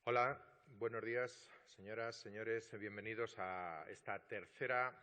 Hola, buenos días, señoras, señores. Bienvenidos a esta tercera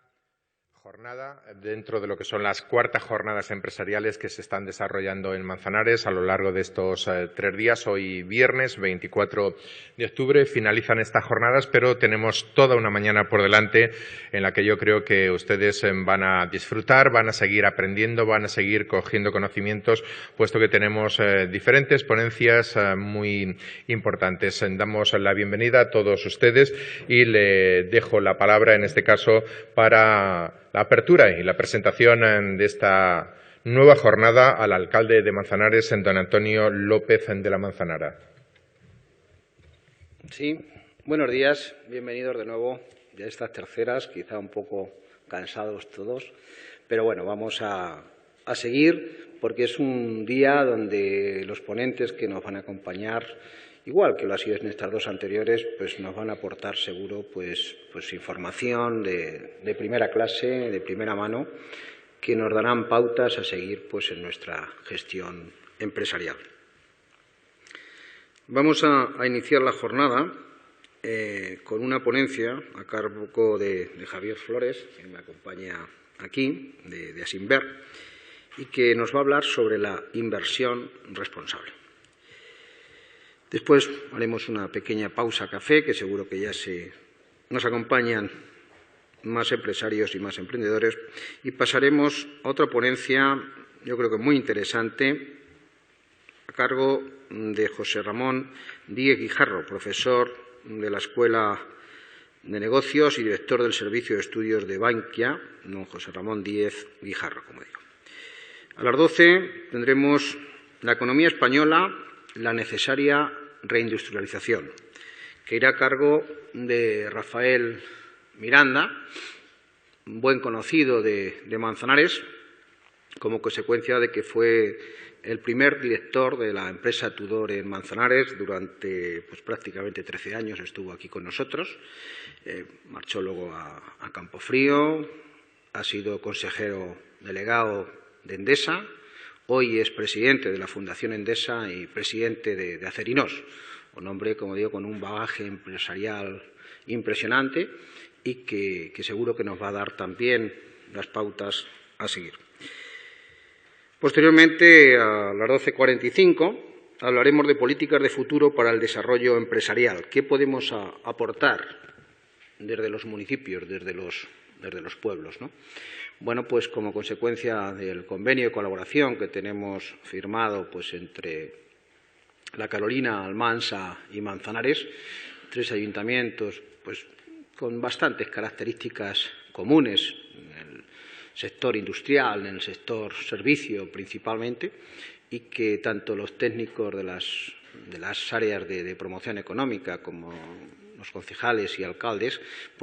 jornada dentro de lo que son las cuartas jornadas empresariales que se están desarrollando en Manzanares a lo largo de estos 3 días. Hoy viernes 24 de octubre finalizan estas jornadas, pero tenemos toda una mañana por delante en la que yo creo que ustedes van a disfrutar, van a seguir aprendiendo, van a seguir cogiendo conocimientos, puesto que tenemos diferentes ponencias muy importantes. Damos la bienvenida a todos ustedes y le dejo la palabra, en este caso, para la apertura y la presentación de esta nueva jornada al alcalde de Manzanares, don Antonio López de la Manzanara. Sí, buenos días, bienvenidos de nuevo a estas terceras, quizá un poco cansados todos, pero bueno, vamos a seguir porque es un día donde los ponentes que nos van a acompañar, igual que lo ha sido en estas dos anteriores, pues nos van a aportar seguro pues información de primera clase, de primera mano, que nos darán pautas a seguir pues en nuestra gestión empresarial. Vamos a iniciar la jornada con una ponencia a cargo de Javier Flores, que me acompaña aquí, de Asimber, y que nos va a hablar sobre la inversión responsable. Después haremos una pequeña pausa café, que seguro que ya nos acompañan más empresarios y más emprendedores, y pasaremos a otra ponencia, yo creo que muy interesante, a cargo de José Ramón Díez Guijarro, profesor de la Escuela de Negocios y director del Servicio de Estudios de Bankia, don José Ramón Díez Guijarro, como digo. A las 12 tendremos la economía española, la necesaria reindustrialización, que irá a cargo de Rafael Miranda, un buen conocido de Manzanares, como consecuencia de que fue el primer director de la empresa Tudor en Manzanares durante prácticamente 13 años, estuvo aquí con nosotros, marchó luego a Campofrío, ha sido consejero delegado de Endesa, hoy es presidente de la Fundación Endesa y presidente de Acerinos, un hombre, como digo, con un bagaje empresarial impresionante y que seguro que nos va a dar también las pautas a seguir. Posteriormente, a las 12:45, hablaremos de políticas de futuro para el desarrollo empresarial. ¿Qué podemos aportar desde los municipios, desde los pueblos, ¿no? Bueno, pues como consecuencia del convenio de colaboración que tenemos firmado entre La Carolina, Almansa y Manzanares, 3 ayuntamientos con bastantes características comunes en el sector industrial, en el sector servicio principalmente, y que tanto los técnicos de las áreas de promoción económica como los concejales y alcaldes,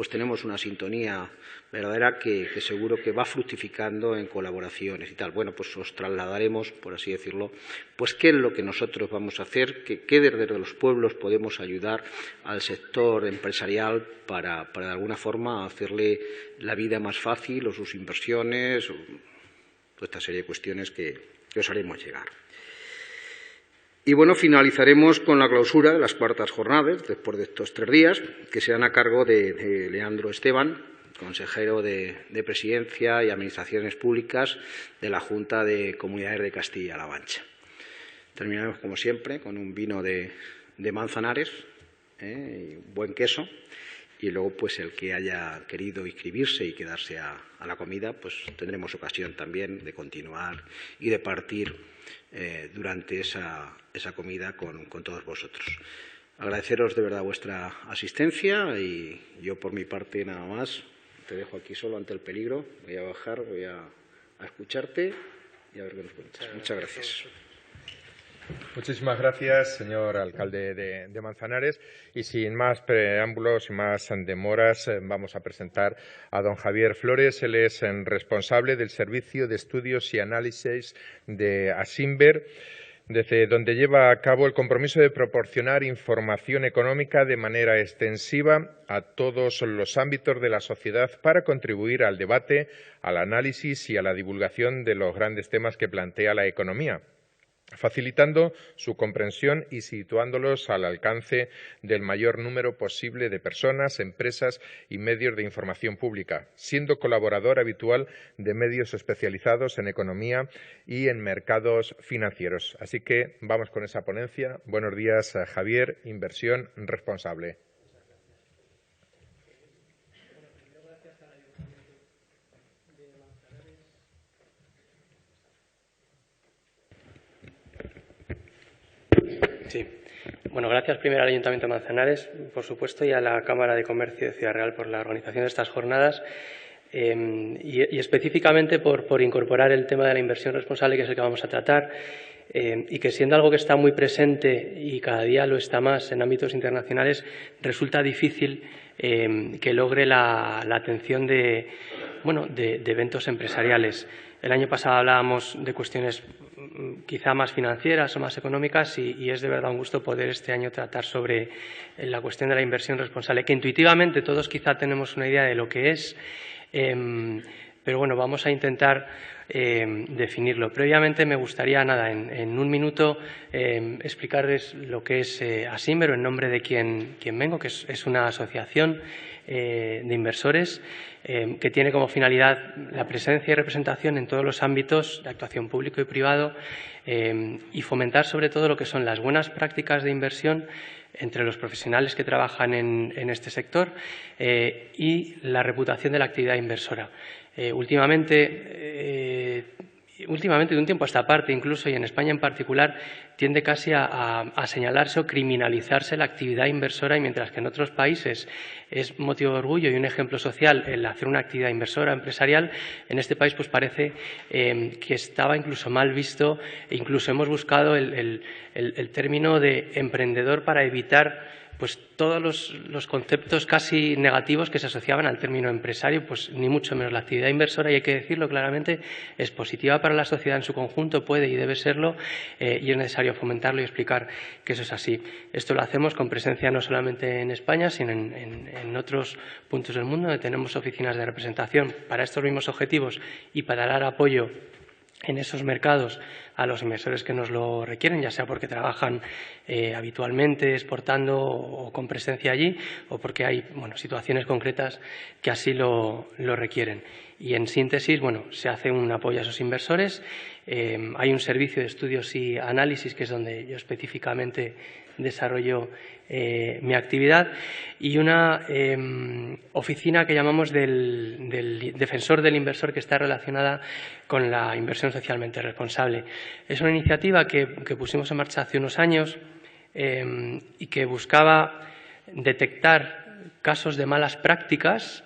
tenemos una sintonía verdadera que seguro que va fructificando en colaboraciones y tal. Bueno, os trasladaremos, por así decirlo, qué es lo que nosotros vamos a hacer, qué desde los pueblos podemos ayudar al sector empresarial para de alguna forma hacerle la vida más fácil o sus inversiones, o toda esta serie de cuestiones que os haremos llegar. Y bueno, finalizaremos con la clausura de las cuartas jornadas, después de estos 3 días, que serán a cargo de Leandro Esteban, consejero de Presidencia y Administraciones Públicas de la Junta de Comunidades de Castilla-La Mancha. Terminaremos, como siempre, con un vino de Manzanares, y un buen queso, y luego, el que haya querido inscribirse y quedarse a la comida, tendremos ocasión también de continuar y de partir durante esa comida con todos vosotros. Agradeceros de verdad vuestra asistencia y yo por mi parte nada más. Te dejo aquí solo ante el peligro. Voy a bajar, voy a escucharte y a ver qué nos cuentas. Muchas gracias. Muchísimas gracias, señor alcalde de Manzanares. Y sin más preámbulos y más demoras, vamos a presentar a don Javier Flores. Él es responsable del Servicio de Estudios y Análisis de Asimber, desde donde lleva a cabo el compromiso de proporcionar información económica de manera extensiva a todos los ámbitos de la sociedad para contribuir al debate, al análisis y a la divulgación de los grandes temas que plantea la economía. facilitando su comprensión y situándolos al alcance del mayor número posible de personas, empresas y medios de información pública, siendo colaborador habitual de medios especializados en economía y en mercados financieros. Así que vamos con esa ponencia. Buenos días, Javier, Inversión Responsable. Sí. Bueno, gracias primero al Ayuntamiento de Manzanares, por supuesto, y a la Cámara de Comercio de Ciudad Real por la organización de estas jornadas y específicamente por incorporar el tema de la inversión responsable, que es el que vamos a tratar, y que siendo algo que está muy presente y cada día lo está más en ámbitos internacionales, resulta difícil que logre la atención de eventos empresariales. El año pasado hablábamos de cuestiones quizá más financieras o más económicas y es de verdad un gusto poder este año tratar sobre la cuestión de la inversión responsable, que intuitivamente todos quizá tenemos una idea de lo que es, pero bueno, vamos a intentar definirlo. Previamente me gustaría, en un minuto explicarles lo que es Asimber, en nombre de quien vengo, que es una asociación de inversores que tiene como finalidad la presencia y representación en todos los ámbitos de actuación público y privado y fomentar sobre todo lo que son las buenas prácticas de inversión entre los profesionales que trabajan en este sector y la reputación de la actividad inversora. Últimamente, de un tiempo a esta parte, incluso, y en España en particular, tiende casi a señalarse o criminalizarse la actividad inversora, y mientras que en otros países es motivo de orgullo y un ejemplo social el hacer una actividad inversora empresarial, en este país pues parece que estaba incluso mal visto e incluso hemos buscado el término de emprendedor para evitar pues todos los conceptos casi negativos que se asociaban al término empresario, pues ni mucho menos. La actividad inversora, y hay que decirlo claramente, es positiva para la sociedad en su conjunto, puede y debe serlo, y es necesario fomentarlo y explicar que eso es así. Esto lo hacemos con presencia no solamente en España, sino en otros puntos del mundo donde tenemos oficinas de representación para estos mismos objetivos y para dar apoyo en esos mercados a los inversores que nos lo requieren, ya sea porque trabajan habitualmente exportando o con presencia allí o porque hay situaciones concretas que así lo requieren. Y en síntesis, se hace un apoyo a esos inversores. Hay un servicio de estudios y análisis, que es donde yo específicamente desarrollo mi actividad, y una oficina que llamamos del defensor del inversor, que está relacionada con la inversión socialmente responsable. Es una iniciativa que pusimos en marcha hace unos años y que buscaba detectar casos de malas prácticas,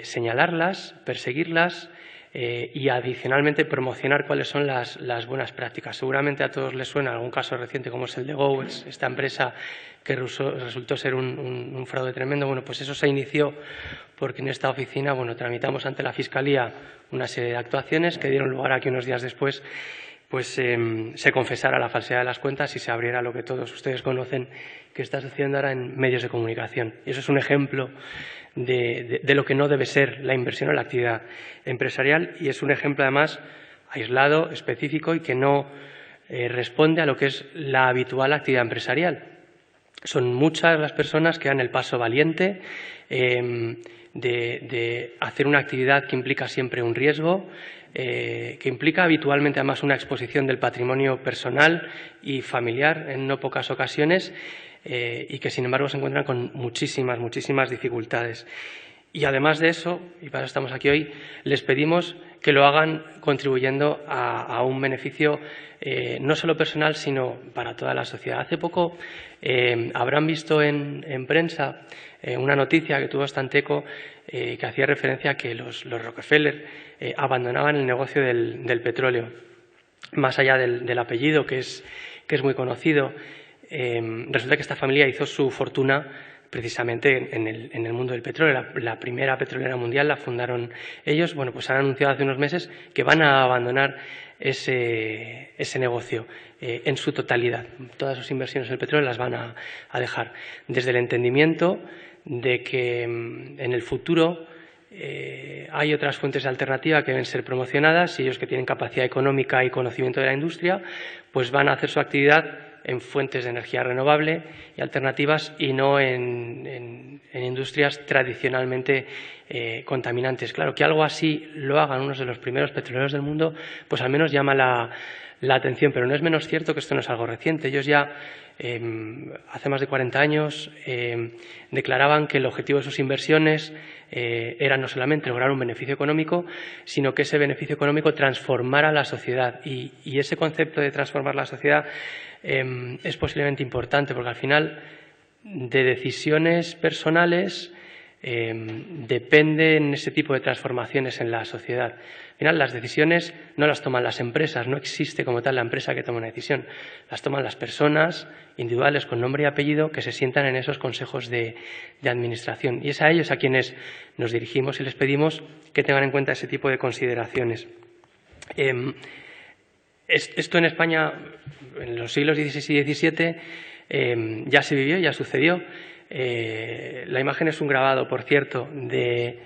señalarlas, perseguirlas y adicionalmente promocionar cuáles son las buenas prácticas. Seguramente a todos les suena algún caso reciente como es el de Go, esta empresa que resultó ser un fraude tremendo. Pues eso se inició porque en esta oficina tramitamos ante la Fiscalía una serie de actuaciones que dieron lugar a que unos días después se confesara la falsedad de las cuentas y se abriera lo que todos ustedes conocen que está sucediendo ahora en medios de comunicación. Y eso es un ejemplo de lo que no debe ser la inversión en la actividad empresarial, y es un ejemplo además aislado, específico y que no responde a lo que es la habitual actividad empresarial. Son muchas las personas que dan el paso valiente de hacer una actividad que implica siempre un riesgo, que implica habitualmente además una exposición del patrimonio personal y familiar en no pocas ocasiones, y que sin embargo se encuentran con muchísimas dificultades. Y además de eso, y para eso estamos aquí hoy, les pedimos que lo hagan contribuyendo a un beneficio no solo personal, sino para toda la sociedad. Hace poco habrán visto en prensa una noticia que tuvo bastante eco, que hacía referencia a que los Rockefeller abandonaban el negocio del petróleo. Más allá del apellido, que es muy conocido, resulta que esta familia hizo su fortuna precisamente en el mundo del petróleo. La primera petrolera mundial la fundaron ellos. Pues han anunciado hace unos meses que van a abandonar ese negocio en su totalidad. Todas sus inversiones en el petróleo las van a dejar, desde el entendimiento de que en el futuro hay otras fuentes de alternativa que deben ser promocionadas y ellos que tienen capacidad económica y conocimiento de la industria, pues van a hacer su actividad en fuentes de energía renovable y alternativas y no en industrias tradicionalmente contaminantes. Claro, que algo así lo hagan unos de los primeros petroleros del mundo, pues al menos llama la atención, pero no es menos cierto que esto no es algo reciente. Ellos ya hace más de 40 años declaraban que el objetivo de sus inversiones era no solamente lograr un beneficio económico, sino que ese beneficio económico transformara la sociedad. Y ese concepto de transformar la sociedad es posiblemente importante, porque al final de decisiones personales dependen ese tipo de transformaciones en la sociedad. Al final, las decisiones no las toman las empresas, no existe como tal la empresa que toma una decisión. Las toman las personas individuales con nombre y apellido que se sientan en esos consejos de administración. Y es a ellos a quienes nos dirigimos y les pedimos que tengan en cuenta ese tipo de consideraciones. Esto en España, en los siglos XVI y XVII, ya se vivió, ya sucedió. La imagen es un grabado, por cierto, de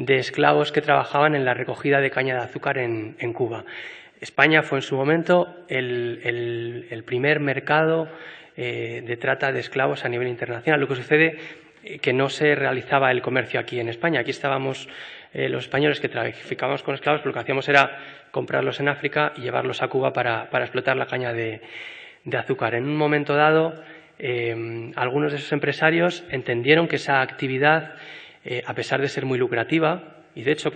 esclavos que trabajaban en la recogida de caña de azúcar en Cuba. España fue en su momento el primer mercado de trata de esclavos a nivel internacional. Lo que sucede es que no se realizaba el comercio aquí en España. Aquí estábamos los españoles que traficábamos con esclavos, pero lo que hacíamos era comprarlos en África y llevarlos a Cuba para explotar la caña de azúcar. En un momento dado, algunos de esos empresarios entendieron que esa actividad, a pesar de ser muy lucrativa, y de hecho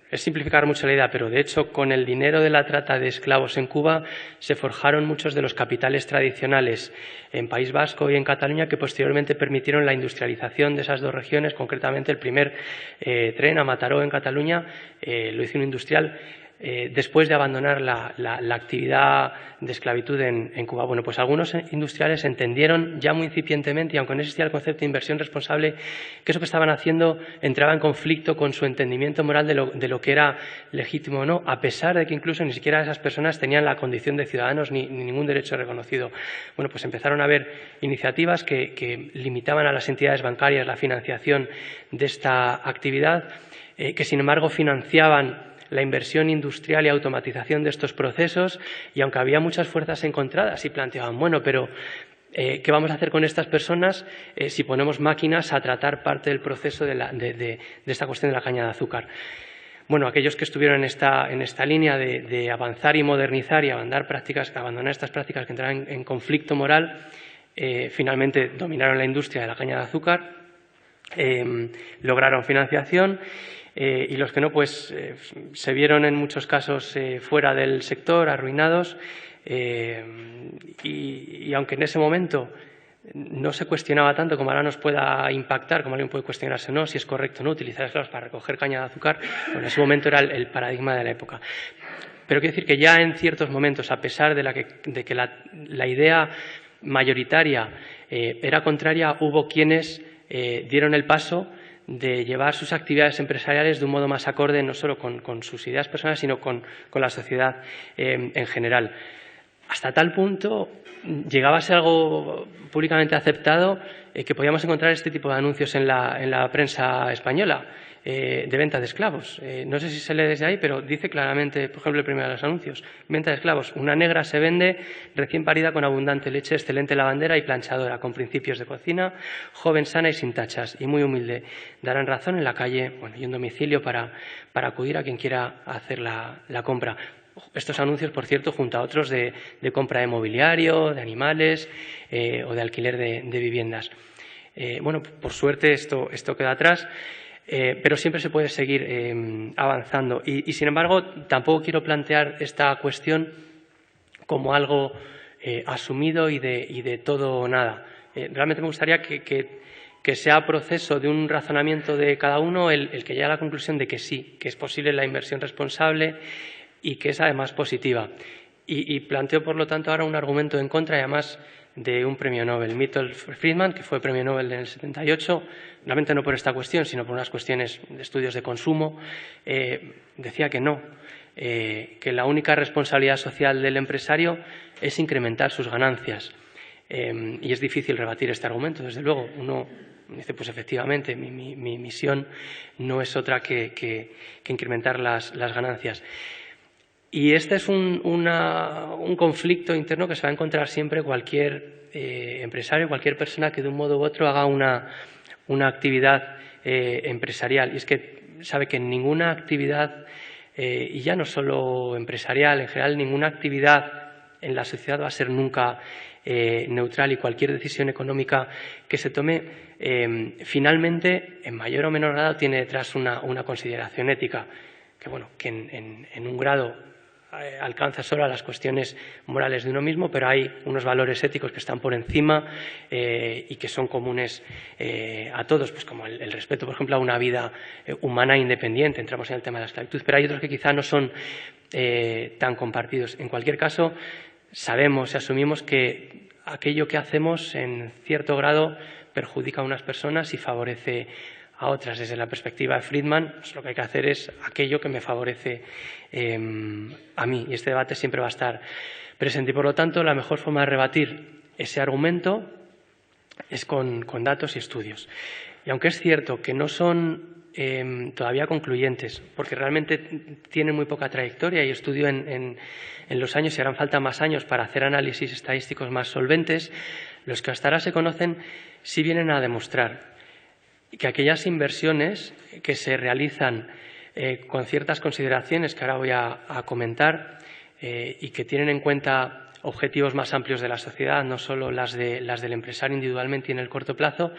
es simplificar mucho la idea, pero de hecho con el dinero de la trata de esclavos en Cuba se forjaron muchos de los capitales tradicionales en País Vasco y en Cataluña que posteriormente permitieron la industrialización de esas dos regiones. Concretamente el primer tren a Mataró en Cataluña lo hizo un industrial después de abandonar la actividad de esclavitud en Cuba. Bueno, pues algunos industriales entendieron ya muy incipientemente, y aunque no existía el concepto de inversión responsable, que eso que estaban haciendo entraba en conflicto con su entendimiento moral de lo que era legítimo o no, a pesar de que incluso ni siquiera esas personas tenían la condición de ciudadanos ni ningún derecho reconocido. Bueno, pues empezaron a haber iniciativas que limitaban a las entidades bancarias la financiación de esta actividad, que sin embargo financiaban la inversión industrial y automatización de estos procesos, y aunque había muchas fuerzas encontradas y planteaban, bueno, pero ¿qué vamos a hacer con estas personas si ponemos máquinas a tratar parte del proceso de esta cuestión de la caña de azúcar? Bueno, aquellos que estuvieron en esta línea de avanzar y modernizar y abandonar estas prácticas que entraban en conflicto moral, finalmente dominaron la industria de la caña de azúcar, lograron financiación. Y los que no, pues se vieron en muchos casos fuera del sector, arruinados, y aunque en ese momento no se cuestionaba tanto como ahora nos pueda impactar, como alguien puede cuestionarse o no, si es correcto o no utilizar esclavos para recoger caña de azúcar, pues en ese momento era el paradigma de la época. Pero quiero decir que ya en ciertos momentos, a pesar de que la idea mayoritaria era contraria, hubo quienes dieron el paso de llevar sus actividades empresariales de un modo más acorde, no solo con sus ideas personales, sino con la sociedad en general. Hasta tal punto llegaba a ser algo públicamente aceptado que podíamos encontrar este tipo de anuncios en la prensa española de venta de esclavos. No sé si se lee desde ahí, pero dice claramente, por ejemplo, el primero de los anuncios: venta de esclavos. Una negra se vende recién parida con abundante leche, excelente lavandera y planchadora, con principios de cocina, joven, sana y sin tachas, y muy humilde. Darán razón en la calle, y un domicilio para acudir a quien quiera hacer la compra. Estos anuncios, por cierto, junto a otros de compra de mobiliario, de animales o de alquiler de viviendas. Bueno, por suerte esto queda atrás. Pero siempre se puede seguir avanzando. Y, sin embargo, tampoco quiero plantear esta cuestión como algo asumido y de todo o nada. Realmente me gustaría que sea proceso de un razonamiento de cada uno el que llegue a la conclusión de que sí, que es posible la inversión responsable y que es además positiva. Y planteo, por lo tanto, ahora un argumento en contra, y además de un premio Nobel, Milton Friedman, que fue premio Nobel en el 78, realmente no por esta cuestión, sino por unas cuestiones de estudios de consumo, decía que no, que la única responsabilidad social del empresario es incrementar sus ganancias. Y es difícil rebatir este argumento, desde luego. Uno Dice, pues efectivamente, mi misión no es otra que incrementar las ganancias. Y este es un conflicto interno que se va a encontrar siempre cualquier empresario, cualquier persona que de un modo u otro haga una actividad empresarial. Y es que sabe que en ninguna actividad, y ya no solo empresarial, en general ninguna actividad en la sociedad va a ser nunca neutral, y cualquier decisión económica que se tome finalmente, en mayor o menor grado, tiene detrás una consideración ética que, bueno, que en un grado alcanza solo a las cuestiones morales de uno mismo, pero hay unos valores éticos que están por encima y que son comunes a todos, pues como el respeto, por ejemplo, a una vida humana independiente. Entramos en el tema de la esclavitud, pero hay otros que quizá no son tan compartidos. En cualquier caso, sabemos y asumimos que aquello que hacemos en cierto grado perjudica a unas personas y favorece a otras. Desde la perspectiva de Friedman, pues lo que hay que hacer es aquello que me favorece a mí, y este debate siempre va a estar presente. Y por lo tanto, la mejor forma de rebatir ese argumento es con datos y estudios. Y aunque es cierto que no son todavía concluyentes, porque realmente tienen muy poca trayectoria y estudio en los años, y harán falta más años para hacer análisis estadísticos más solventes, los que hasta ahora se conocen sí vienen a demostrar que aquellas inversiones que se realizan con ciertas consideraciones que ahora voy a comentar y que tienen en cuenta objetivos más amplios de la sociedad, no solo las del empresario individualmente y en el corto plazo,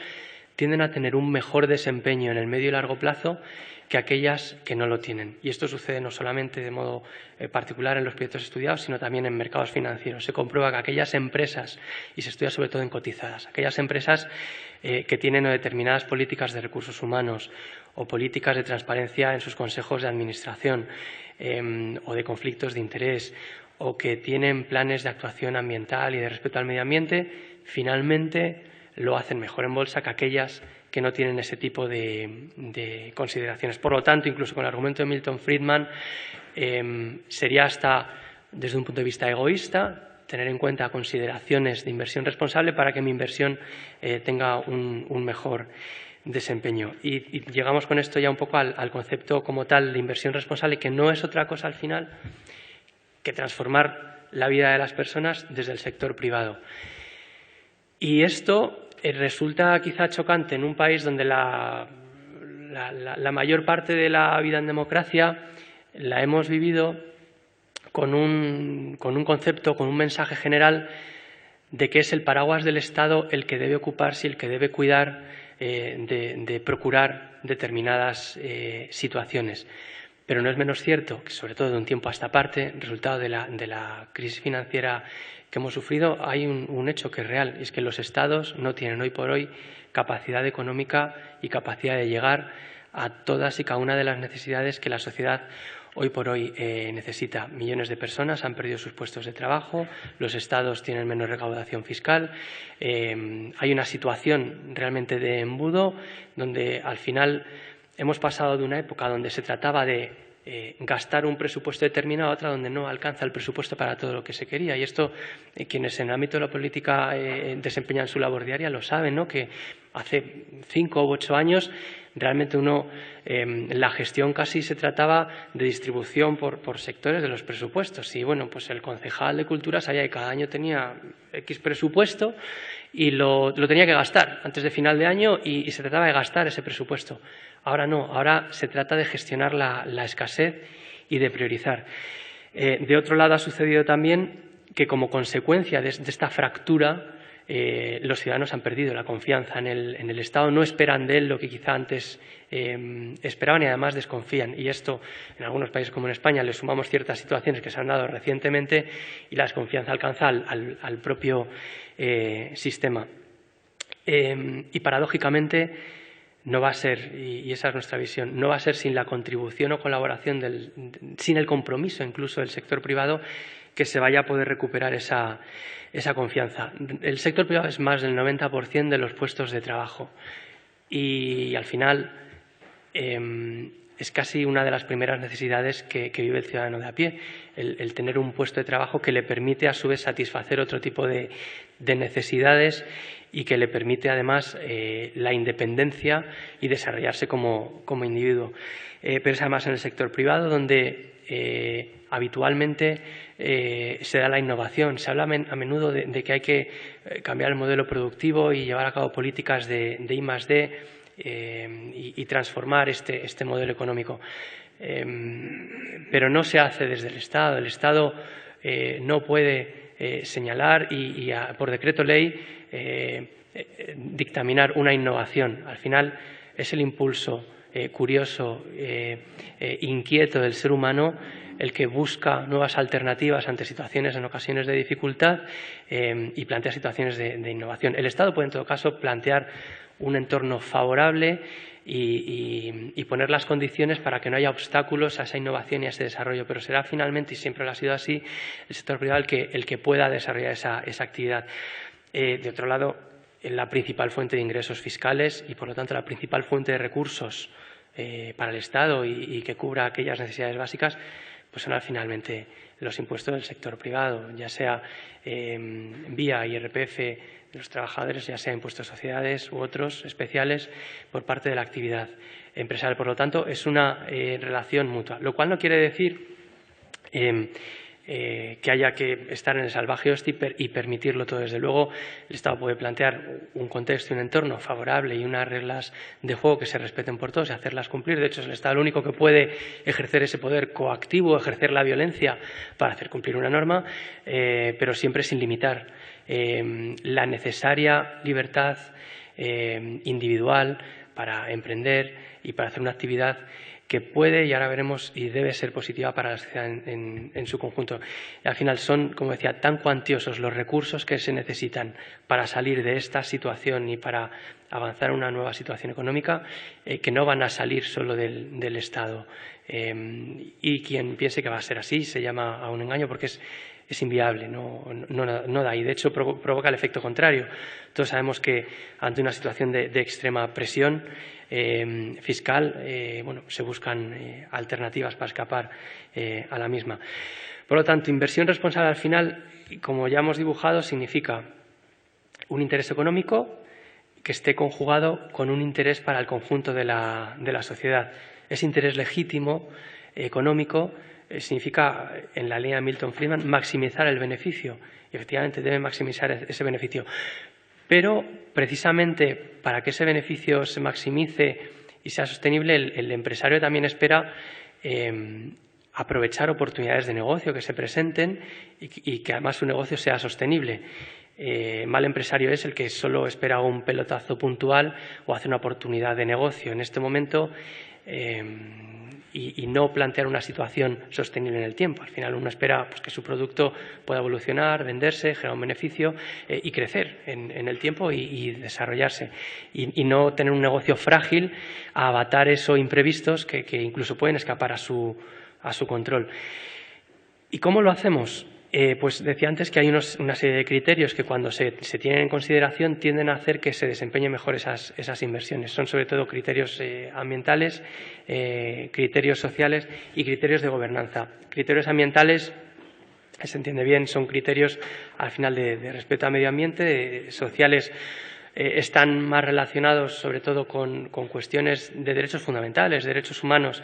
tienden a tener un mejor desempeño en el medio y largo plazo que aquellas que no lo tienen. Y esto sucede no solamente de modo particular en los proyectos estudiados, sino también en mercados financieros. Se comprueba que aquellas empresas, y se estudia sobre todo en cotizadas, aquellas empresas que tienen determinadas políticas de recursos humanos o políticas de transparencia en sus consejos de administración o de conflictos de interés, o que tienen planes de actuación ambiental y de respeto al medio ambiente, finalmente lo hacen mejor en bolsa que aquellas que no tienen ese tipo de consideraciones. Por lo tanto, incluso con el argumento de Milton Friedman, sería hasta, desde un punto de vista egoísta, tener en cuenta consideraciones de inversión responsable para que mi inversión tenga un mejor desempeño. Y llegamos con esto ya un poco al concepto como tal de inversión responsable, que no es otra cosa al final que transformar la vida de las personas desde el sector privado. Y esto resulta quizá chocante en un país donde la mayor parte de la vida en democracia la hemos vivido con un concepto, con un mensaje general de que es el paraguas del Estado el que debe ocuparse y el que debe cuidar de procurar determinadas situaciones. Pero no es menos cierto que, sobre todo de un tiempo a esta parte, resultado de la crisis financiera que hemos sufrido, hay un hecho que es real, y es que los Estados no tienen hoy por hoy capacidad económica y capacidad de llegar a todas y cada una de las necesidades que la sociedad hoy por hoy necesita. Millones de personas han perdido sus puestos de trabajo, los Estados tienen menos recaudación fiscal, hay una situación realmente de embudo donde al final hemos pasado de una época donde se trataba de gastar un presupuesto determinado a otra donde no alcanza el presupuesto para todo lo que se quería. Y esto, quienes en el ámbito de la política desempeñan su labor diaria lo saben, ¿no? Que hace 5 u 8 años realmente la gestión casi se trataba de distribución por sectores de los presupuestos. Y bueno, pues el concejal de Cultura sabía que cada año tenía X presupuesto y lo tenía que gastar antes de final de año y se trataba de gastar ese presupuesto. Ahora no, ahora se trata de gestionar la escasez y de priorizar. De otro lado, ha sucedido también que, como consecuencia de esta fractura, los ciudadanos han perdido la confianza en el Estado, no esperan de él lo que quizá antes esperaban y además desconfían. Y esto, en algunos países como en España, le sumamos ciertas situaciones que se han dado recientemente y la desconfianza alcanza al propio sistema. Y paradójicamente, no va a ser, y esa es nuestra visión, no va a ser sin la contribución o colaboración, sin el compromiso incluso del sector privado, que se vaya a poder recuperar esa confianza. El sector privado es más del 90% de los puestos de trabajo y al final es casi una de las primeras necesidades que vive el ciudadano de a pie, el tener un puesto de trabajo que le permite a su vez satisfacer otro tipo de necesidades y que le permite además la independencia y desarrollarse como individuo. Pero es además en el sector privado donde habitualmente se da la innovación. Se habla a menudo de que hay que cambiar el modelo productivo y llevar a cabo políticas de I+D y transformar este modelo económico. Pero no se hace desde el Estado. El Estado no puede señalar y por decreto ley dictaminar una innovación. Al final es el impulso curioso, inquieto del ser humano el que busca nuevas alternativas ante situaciones en ocasiones de dificultad y plantea situaciones de innovación. El Estado puede en todo caso plantear un entorno favorable y poner las condiciones para que no haya obstáculos a esa innovación y a ese desarrollo, pero será finalmente, y siempre lo ha sido así, el sector privado el que pueda desarrollar esa actividad. De otro lado, la principal fuente de ingresos fiscales y, por lo tanto, la principal fuente de recursos para el Estado y que cubra aquellas necesidades básicas, pues son finalmente los impuestos del sector privado, ya sea vía IRPF de los trabajadores, ya sea impuestos a sociedades u otros especiales por parte de la actividad empresarial. Por lo tanto, es una relación mutua, lo cual no quiere decir que haya que estar en el salvaje hoste y permitirlo todo. Desde luego, el Estado puede plantear un contexto y un entorno favorable y unas reglas de juego que se respeten por todos y hacerlas cumplir. De hecho, es el Estado el único que puede ejercer ese poder coactivo, ejercer la violencia para hacer cumplir una norma, pero siempre sin limitar la necesaria libertad individual para emprender y para hacer una actividad que puede, y ahora veremos, y debe ser positiva para la sociedad en su conjunto. Y al final son, como decía, tan cuantiosos los recursos que se necesitan para salir de esta situación y para avanzar en una nueva situación económica que no van a salir solo del Estado. Y quien piense que va a ser así se llama a un engaño, porque es inviable, no da, y de hecho provoca el efecto contrario. Todos sabemos que ante una situación de extrema presión fiscal, se buscan alternativas para escapar a la misma. Por lo tanto, inversión responsable al final, como ya hemos dibujado, significa un interés económico que esté conjugado con un interés para el conjunto de la sociedad. Ese interés legítimo, económico, significa, en la línea de Milton Friedman, maximizar el beneficio. Y efectivamente debe maximizar ese beneficio. Pero, precisamente, para que ese beneficio se maximice y sea sostenible, el empresario también espera aprovechar oportunidades de negocio que se presenten y que además su negocio sea sostenible. Mal empresario es el que solo espera un pelotazo puntual o hace una oportunidad de negocio en este momento y no plantear una situación sostenible en el tiempo. Al final uno espera que su producto pueda evolucionar, venderse, generar un beneficio y crecer en el tiempo y desarrollarse. Y no tener un negocio frágil a avatares o imprevistos que incluso pueden escapar a su control. ¿Y cómo lo hacemos? Pues decía antes que hay una serie de criterios que cuando se tienen en consideración tienden a hacer que se desempeñen mejor esas inversiones. Son sobre todo criterios ambientales, criterios sociales y criterios de gobernanza. Criterios ambientales, se entiende bien, son criterios al final de respeto al medio ambiente, sociales. Están más relacionados sobre todo con cuestiones de derechos fundamentales, derechos humanos,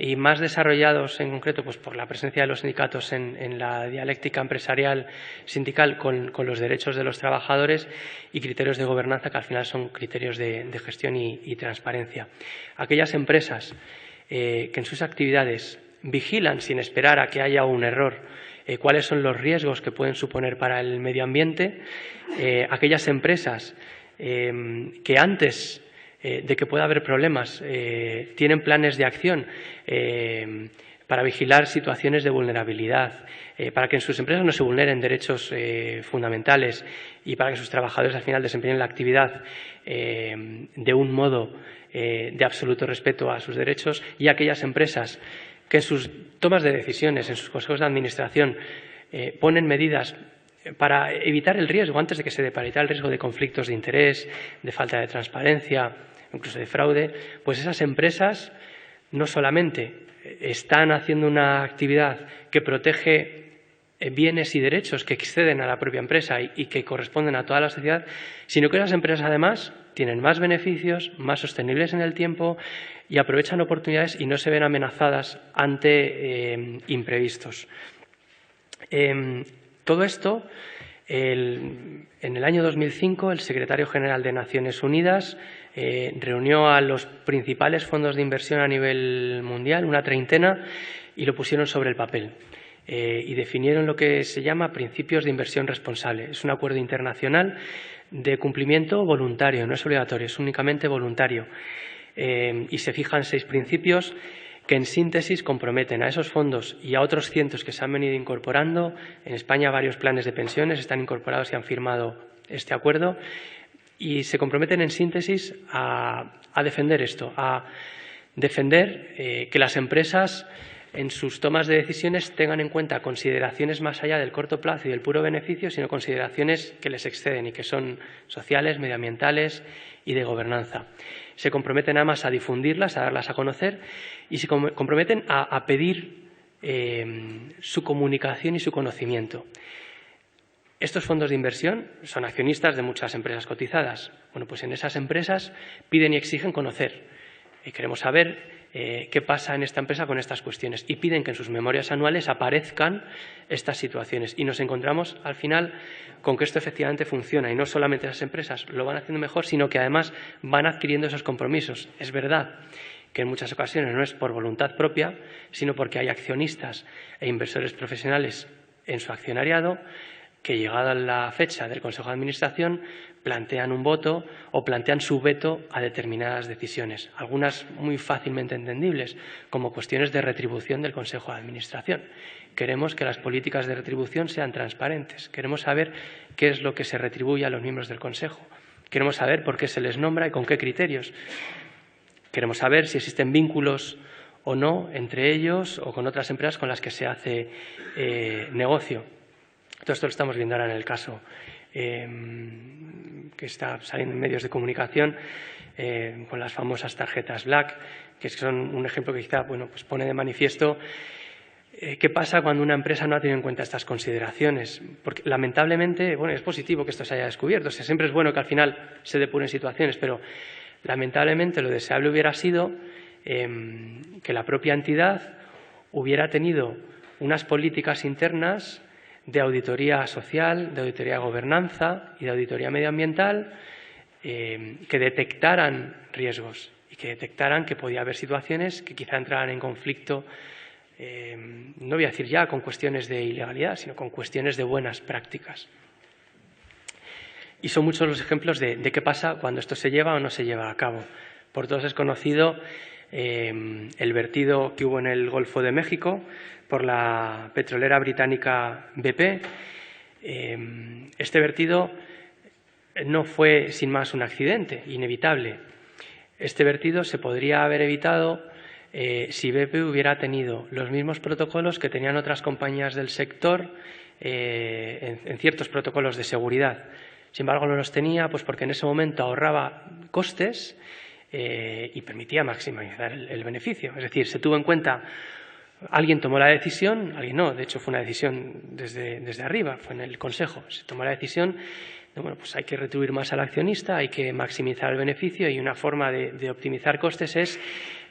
y más desarrollados en concreto pues por la presencia de los sindicatos en la dialéctica empresarial sindical con los derechos de los trabajadores, y criterios de gobernanza que al final son criterios de gestión y transparencia. Aquellas empresas que en sus actividades vigilan sin esperar a que haya un error cuáles son los riesgos que pueden suponer para el medio ambiente, aquellas empresas que antes de que pueda haber problemas tienen planes de acción para vigilar situaciones de vulnerabilidad, para que en sus empresas no se vulneren derechos fundamentales y para que sus trabajadores al final desempeñen la actividad de un modo de absoluto respeto a sus derechos, y aquellas empresas que en sus tomas de decisiones, en sus consejos de administración, ponen medidas para evitar el riesgo antes de que se dé, para evitar el riesgo de conflictos de interés, de falta de transparencia, incluso de fraude, pues esas empresas no solamente están haciendo una actividad que protege bienes y derechos que exceden a la propia empresa y que corresponden a toda la sociedad, sino que esas empresas además tienen más beneficios, más sostenibles en el tiempo y aprovechan oportunidades y no se ven amenazadas ante imprevistos. Todo esto, en el año 2005, el secretario general de Naciones Unidas reunió a los principales fondos de inversión a nivel mundial, una treintena, y lo pusieron sobre el papel. Y definieron lo que se llama principios de inversión responsable. Es un acuerdo internacional de cumplimiento voluntario, no es obligatorio, es únicamente voluntario. Y se fijan 6 principios que en síntesis comprometen a esos fondos y a otros cientos que se han venido incorporando. En España varios planes de pensiones están incorporados y han firmado este acuerdo y se comprometen en síntesis a defender esto, a defender que las empresas en sus tomas de decisiones tengan en cuenta consideraciones más allá del corto plazo y del puro beneficio, sino consideraciones que les exceden y que son sociales, medioambientales y de gobernanza. Se comprometen además a difundirlas, a darlas a conocer y se comprometen a pedir su comunicación y su conocimiento. Estos fondos de inversión son accionistas de muchas empresas cotizadas. Bueno, pues en esas empresas piden y exigen conocer. Queremos saber qué pasa en esta empresa con estas cuestiones y piden que en sus memorias anuales aparezcan estas situaciones. Y nos encontramos al final con que esto efectivamente funciona y no solamente las empresas lo van haciendo mejor, sino que además van adquiriendo esos compromisos. Es verdad que en muchas ocasiones no es por voluntad propia, sino porque hay accionistas e inversores profesionales en su accionariado que, llegada la fecha del Consejo de Administración, plantean un voto o plantean su veto a determinadas decisiones, algunas muy fácilmente entendibles, como cuestiones de retribución del Consejo de Administración. Queremos que las políticas de retribución sean transparentes. Queremos saber qué es lo que se retribuye a los miembros del Consejo. Queremos saber por qué se les nombra y con qué criterios. Queremos saber si existen vínculos o no entre ellos o con otras empresas con las que se hace negocio. Todo esto lo estamos viendo ahora en el caso que está saliendo en medios de comunicación con las famosas tarjetas Black, que son un ejemplo que quizá pues pone de manifiesto qué pasa cuando una empresa no ha tenido en cuenta estas consideraciones. Porque lamentablemente, es positivo que esto se haya descubierto. O sea, siempre es bueno que al final se depuren situaciones, pero lamentablemente lo deseable hubiera sido que la propia entidad hubiera tenido unas políticas internas de auditoría social, de auditoría de gobernanza y de auditoría medioambiental que detectaran riesgos y que detectaran que podía haber situaciones que quizá entraran en conflicto, no voy a decir ya con cuestiones de ilegalidad, sino con cuestiones de buenas prácticas. Y son muchos los ejemplos de qué pasa cuando esto se lleva o no se lleva a cabo. Por todos es conocido el vertido que hubo en el Golfo de México por la petrolera británica BP. Este vertido no fue sin más un accidente inevitable. Este vertido se podría haber evitado si BP hubiera tenido los mismos protocolos que tenían otras compañías del sector en ciertos protocolos de seguridad. Sin embargo, no los tenía pues porque en ese momento ahorraba costes y permitía maximizar el beneficio. Es decir, se tuvo en cuenta, alguien tomó la decisión, alguien no, de hecho fue una decisión desde arriba, fue en el Consejo, se tomó la decisión de, pues hay que retribuir más al accionista, hay que maximizar el beneficio y una forma de optimizar costes es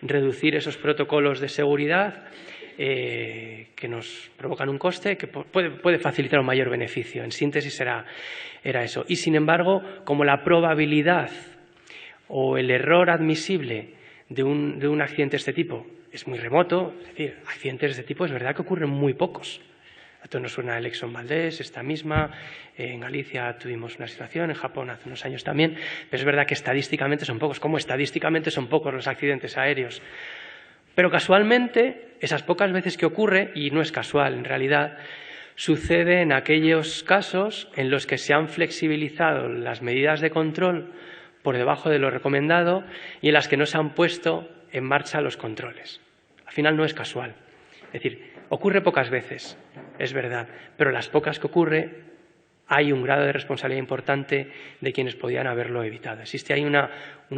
reducir esos protocolos de seguridad que nos provocan un coste que puede facilitar un mayor beneficio. En síntesis era eso. Y sin embargo, como la probabilidad o el error admisible de un accidente de este tipo es muy remoto, es decir, accidentes de este tipo es verdad que ocurren muy pocos. A todos nos suena el Exxon Valdez, esta misma, en Galicia tuvimos una situación, en Japón hace unos años también, pero es verdad que estadísticamente son pocos, como estadísticamente son pocos los accidentes aéreos. Pero casualmente, esas pocas veces que ocurre, y no es casual en realidad, sucede en aquellos casos en los que se han flexibilizado las medidas de control por debajo de lo recomendado y en las que no se han puesto en marcha los controles. Al final no es casual. Es decir, ocurre pocas veces, es verdad, pero las pocas que ocurre hay un grado de responsabilidad importante de quienes podían haberlo evitado. Existe ahí una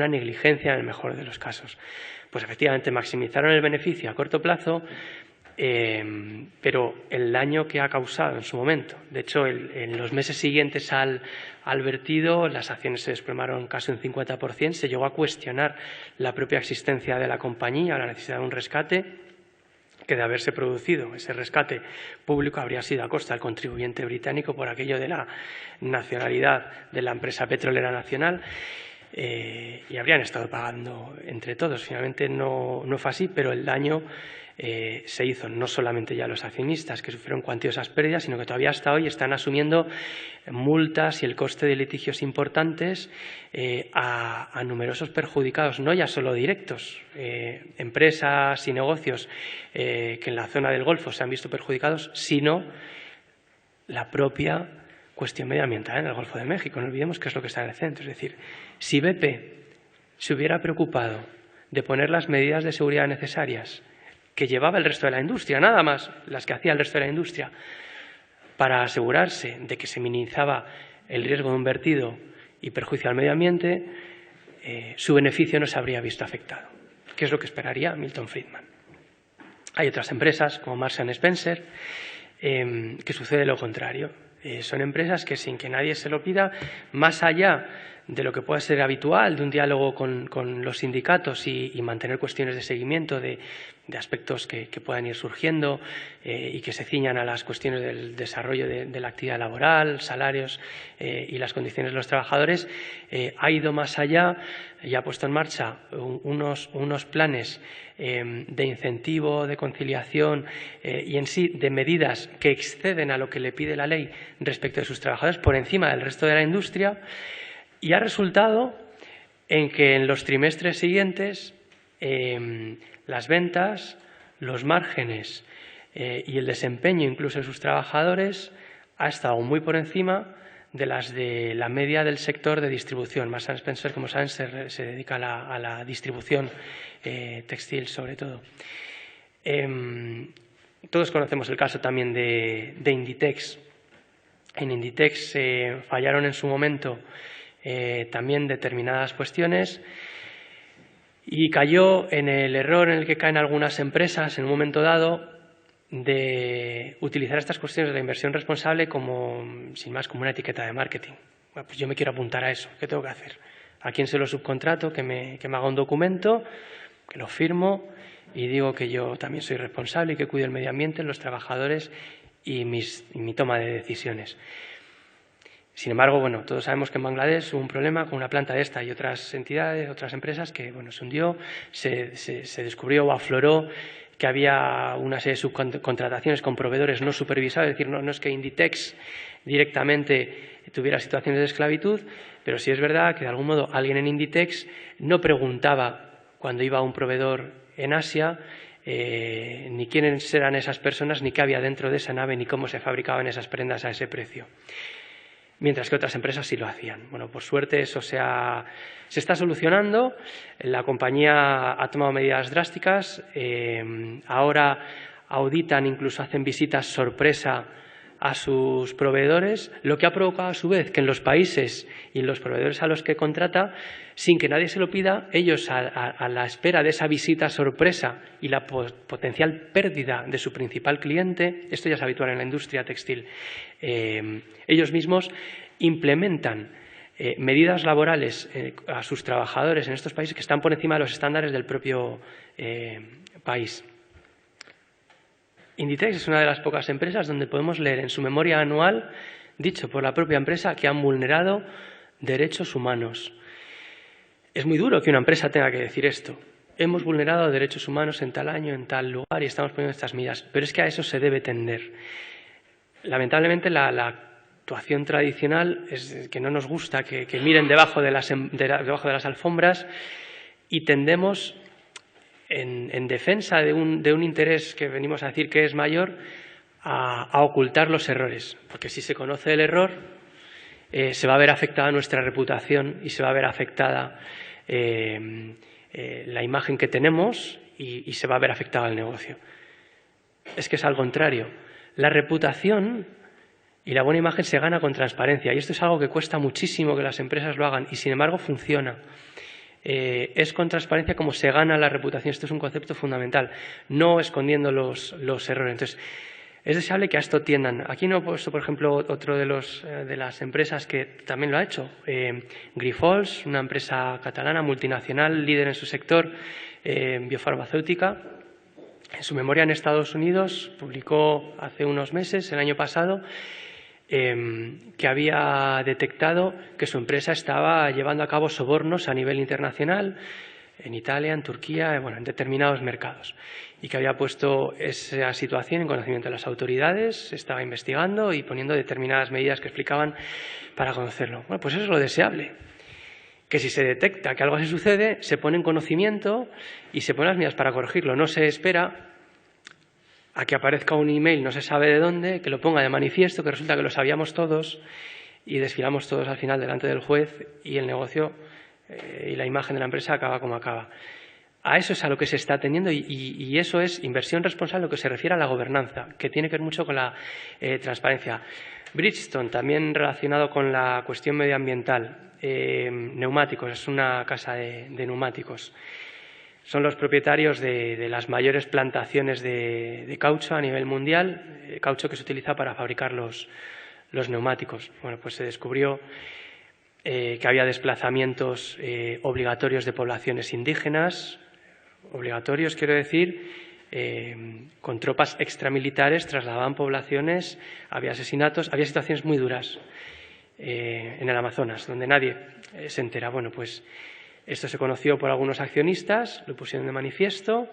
negligencia en el mejor de los casos. Pues efectivamente maximizaron el beneficio a corto plazo, pero el daño que ha causado en su momento. De hecho, en los meses siguientes al vertido, las acciones se desplomaron casi un 50%, se llegó a cuestionar la propia existencia de la compañía, la necesidad de un rescate, que de haberse producido ese rescate público habría sido a costa del contribuyente británico por aquello de la nacionalidad de la empresa petrolera nacional, y habrían estado pagando entre todos. Finalmente no fue así, pero el daño se hizo no solamente ya los accionistas, que sufrieron cuantiosas pérdidas, sino que todavía hasta hoy están asumiendo multas y el coste de litigios importantes a numerosos perjudicados, no ya solo directos, empresas y negocios que en la zona del Golfo se han visto perjudicados, sino la propia cuestión medioambiental en el Golfo de México. No olvidemos que es lo que está en el centro. Es decir, si BP se hubiera preocupado de poner las medidas de seguridad necesarias que llevaba el resto de la industria, nada más las que hacía el resto de la industria, para asegurarse de que se minimizaba el riesgo de un vertido y perjuicio al medio ambiente, su beneficio no se habría visto afectado, que es lo que esperaría Milton Friedman. Hay otras empresas, como Marks & Spencer, que sucede lo contrario. Son empresas que, sin que nadie se lo pida, más allá de lo que pueda ser habitual, de un diálogo con los sindicatos y mantener cuestiones de seguimiento de aspectos que puedan ir surgiendo y que se ciñan a las cuestiones del desarrollo de la actividad laboral, salarios y las condiciones de los trabajadores, ha ido más allá y ha puesto en marcha unos planes de incentivo, de conciliación y en sí de medidas que exceden a lo que le pide la ley respecto de sus trabajadores por encima del resto de la industria, y ha resultado en que en los trimestres siguientes las ventas, los márgenes y el desempeño incluso de sus trabajadores ha estado muy por encima de las de la media del sector de distribución. Marks & Spencer, como saben, se dedica a la distribución textil sobre todo. Todos conocemos el caso también de Inditex. En Inditex fallaron en su momento también determinadas cuestiones y cayó en el error en el que caen algunas empresas en un momento dado de utilizar estas cuestiones de la inversión responsable como, sin más, como una etiqueta de marketing. Bueno, pues yo me quiero apuntar a eso. ¿Qué tengo que hacer? ¿A quién se lo subcontrato? Que me haga un documento, que lo firmo y digo que yo también soy responsable y que cuido el medio ambiente, los trabajadores y mi toma de decisiones. Sin embargo, bueno, todos sabemos que en Bangladesh hubo un problema con una planta de esta y otras entidades, otras empresas que, bueno, se hundió, se descubrió o afloró que había una serie de subcontrataciones con proveedores no supervisados. Es decir, no es que Inditex directamente tuviera situaciones de esclavitud, pero sí es verdad que de algún modo alguien en Inditex no preguntaba cuando iba a un proveedor en Asia ni quiénes eran esas personas, ni qué había dentro de esa nave, ni cómo se fabricaban esas prendas a ese precio. Mientras que otras empresas sí lo hacían. Bueno, por suerte eso se está solucionando. La compañía ha tomado medidas drásticas. Ahora auditan, incluso hacen visitas sorpresa a sus proveedores, lo que ha provocado a su vez que en los países y en los proveedores a los que contrata, sin que nadie se lo pida, ellos a la espera de esa visita sorpresa y la potencial pérdida de su principal cliente, esto ya es habitual en la industria textil, ellos mismos implementan medidas laborales a sus trabajadores en estos países que están por encima de los estándares del propio país. Inditex es una de las pocas empresas donde podemos leer en su memoria anual, dicho por la propia empresa, que han vulnerado derechos humanos. Es muy duro que una empresa tenga que decir esto. Hemos vulnerado derechos humanos en tal año, en tal lugar y estamos poniendo estas medidas. Pero es que a eso se debe tender. Lamentablemente la actuación tradicional es que no nos gusta que miren debajo de las alfombras y tendemos en defensa de un interés que venimos a decir que es mayor, a ocultar los errores. Porque si se conoce el error, se va a ver afectada nuestra reputación y se va a ver afectada la imagen que tenemos y se va a ver afectado el negocio. Es que es al contrario. La reputación Y la buena imagen se gana con transparencia. Y esto es algo que cuesta muchísimo que las empresas lo hagan y, sin embargo, funciona. Es con transparencia como se gana la reputación. Esto es un concepto fundamental, no escondiendo los errores. Entonces, es deseable que a esto tiendan. Aquí no he puesto, por ejemplo, otro de las empresas que también lo ha hecho. Grifols, una empresa catalana multinacional, líder en su sector, biofarmacéutica. En su memoria en Estados Unidos publicó hace unos meses, el año pasado, que había detectado que su empresa estaba llevando a cabo sobornos a nivel internacional, en Italia, en Turquía, en determinados mercados, y que había puesto esa situación en conocimiento de las autoridades, se estaba investigando y poniendo determinadas medidas que explicaban para conocerlo. Bueno, pues eso es lo deseable, que si se detecta que algo así sucede, se pone en conocimiento y se ponen las medidas para corregirlo. No se espera a que aparezca un email, no se sabe de dónde, que lo ponga de manifiesto, que resulta que lo sabíamos todos y desfilamos todos al final delante del juez y el negocio y la imagen de la empresa acaba como acaba. A eso es a lo que se está atendiendo y eso es inversión responsable, lo que se refiere a la gobernanza, que tiene que ver mucho con la transparencia. Bridgestone, también relacionado con la cuestión medioambiental. Neumáticos, es una casa de neumáticos. Son los propietarios de las mayores plantaciones de caucho a nivel mundial, caucho que se utiliza para fabricar los neumáticos. Bueno, pues se descubrió que había desplazamientos obligatorios de poblaciones indígenas, obligatorios quiero decir, con tropas extramilitares trasladaban poblaciones, había asesinatos, había situaciones muy duras en el Amazonas, donde nadie se entera. Bueno, pues esto se conoció por algunos accionistas, lo pusieron de manifiesto,